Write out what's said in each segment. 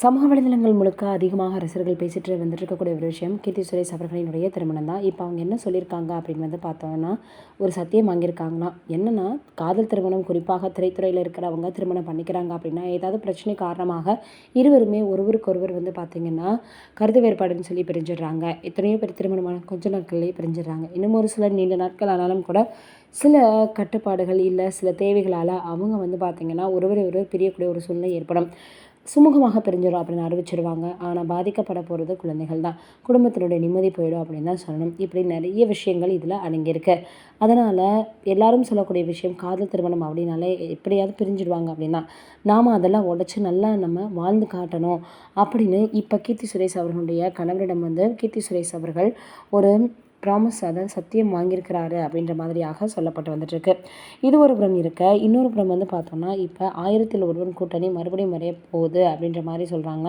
சமூக வலைதளங்கள் முழுக்க அதிகமாக ரசிகர்கள் பேசிட்டு வந்துட்டு இருக்கக்கூடிய ஒரு விஷயம் கீர்த்தி சுரேஷ் அவர்களினுடைய திருமணம் தான். இப்போ அவங்க என்ன சொல்லியிருக்காங்க அப்படின்னு வந்து பார்த்தோம்னா, ஒரு சத்தியம் வாங்கியிருக்காங்களாம். என்னன்னா, காதல் திருமணம் குறிப்பாக திரைத்துறையில் இருக்கிறவங்க திருமணம் பண்ணிக்கிறாங்க அப்படின்னா ஏதாவது பிரச்சனை காரணமாக இருவருமே ஒருவருக்கொருவர் வந்து பார்த்திங்கன்னா கருத்து வேறுபாடுன்னு சொல்லி பிரிஞ்சிடுறாங்க. எத்தனையோ பேர் திருமணமான கொஞ்ச நாட்கள்லேயே பிரிஞ்சிடுறாங்க. இன்னும் ஒரு சிலர் நீண்ட நாட்கள் ஆனாலும் கூட சில கட்டுப்பாடுகள் இல்லை சில தேவைகளால் அவங்க வந்து பார்த்திங்கன்னா ஒருவரை ஒருவர் பிரியக்கூடிய ஒரு சூழ்நிலை ஏற்படும். சுமூகமாக பிரிஞ்சிடும் அப்படின்னு அறிவிச்சிருவாங்க. ஆனால் பாதிக்கப்பட போகிறது குழந்தைகள் தான். குடும்பத்தினுடைய நிம்மதி போயிடும் அப்படின்னு தான் சொல்லணும். இப்படி நிறைய விஷயங்கள் இதில் அடங்கியிருக்கு. அதனால் எல்லாரும் சொல்லக்கூடிய விஷயம் காதல் திருமணம் அப்படின்னாலே எப்படியாவது பிரிஞ்சிடுவாங்க அப்படின்னா நாம் அதெல்லாம் உடச்சி நல்லா நம்ம வாழ்ந்து காட்டணும் அப்படின்னு இப்போ கீர்த்தி சுரேஷ் அவர்களுடைய கணவரிடம் வந்து கீர்த்தி சுரேஷ் அவர்கள் ஒரு ப்ராமிஸ் அதாவது சத்தியம் வாங்கியிருக்கிறாரு அப்படின்ற மாதிரியாக சொல்லப்பட்டு வந்துட்டுருக்கு. இது ஒரு புறம் இருக்க, இன்னொரு புறம் வந்து பார்த்தோம்னா இப்போ 1000ல் ஒருவன் கூட்டணி மறுபடியும் வரைய போகுது அப்படின்ற மாதிரி சொல்கிறாங்க.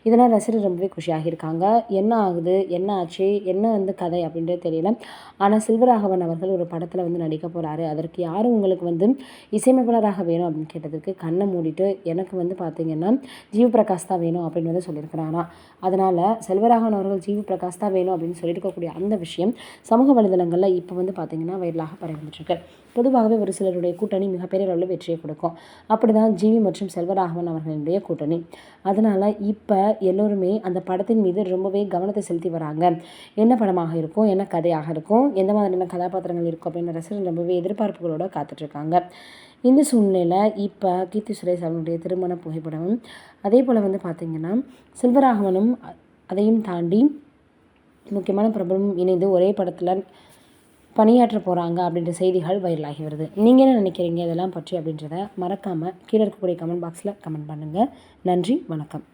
இதெல்லாம் ரசிகர் ரொம்பவே குஷியாகியிருக்காங்க. என்ன ஆகுது, என்ன ஆச்சு, என்ன வந்து கதை அப்படின்றது தெரியல. ஆனால் செல்வராகவன் அவர்கள் ஒரு படத்தில் வந்து நடிக்க போகிறாரு. அதற்கு யாரும் உங்களுக்கு வந்து இசையமைப்பாளராக வேணும் அப்படின்னு கேட்டதுக்கு கண்ணை மூடிட்டு எனக்கு வந்து பார்த்திங்கன்னா ஜீவ் பிரகாஷ் தான் வேணும் அப்படின்னு வந்து சொல்லியிருக்கிறாராம். அதனால் செல்வராகவன் அவர்கள் ஜீவ் பிரகாஷ் தான் வேணும் அப்படின்னு சொல்லியிருக்கக்கூடிய அந்த விஷயம் சமூக வலைதளங்களில் இப்போ வந்து பார்த்திங்கன்னா வைரலாக பரவிட்டுருக்கு. பொதுவாகவே ஒரு சிலருடைய கூட்டணி மிகப்பெரிய அளவில் வெற்றியை கொடுக்கும். அப்படி தான் ஜிவி மற்றும் செல்வராகவன் அவர்களுடைய கூட்டணி. அதனால் இப்போ எல்லோருமே அந்த படத்தின் மீது ரொம்பவே கவனத்தை செலுத்தி வராங்க. என்ன படமாக இருக்கும், என்ன கதையாக இருக்கும், எந்த மாதிரியான கதாபாத்திரங்கள் இருக்கும் அப்படின்னு ரசிகர்கள் ரொம்பவே எதிர்பார்ப்புகளோடு காத்துட்ருக்காங்க. இந்த சூழ்நிலையில் இப்போ கீர்த்தி சுரேஷ் அவர்களுடைய திருமண புகைப்படமும் அதே போல் வந்து பார்த்திங்கன்னா செல்வராகவனும் அதையும் தாண்டி முக்கியமான பிரபலமும் இணைந்து ஒரே படத்தில் பணியாற்ற போகிறாங்க அப்படின்ற செய்திகள் வைரலாகி வருது. நீங்கள் என்ன நினைக்கிறீங்க இதெல்லாம் பற்றி அப்படின்றத மறக்காமல் கீழே இருக்கக்கூடிய கமெண்ட் பாக்ஸில் கமெண்ட் பண்ணுங்கள். நன்றி, வணக்கம்.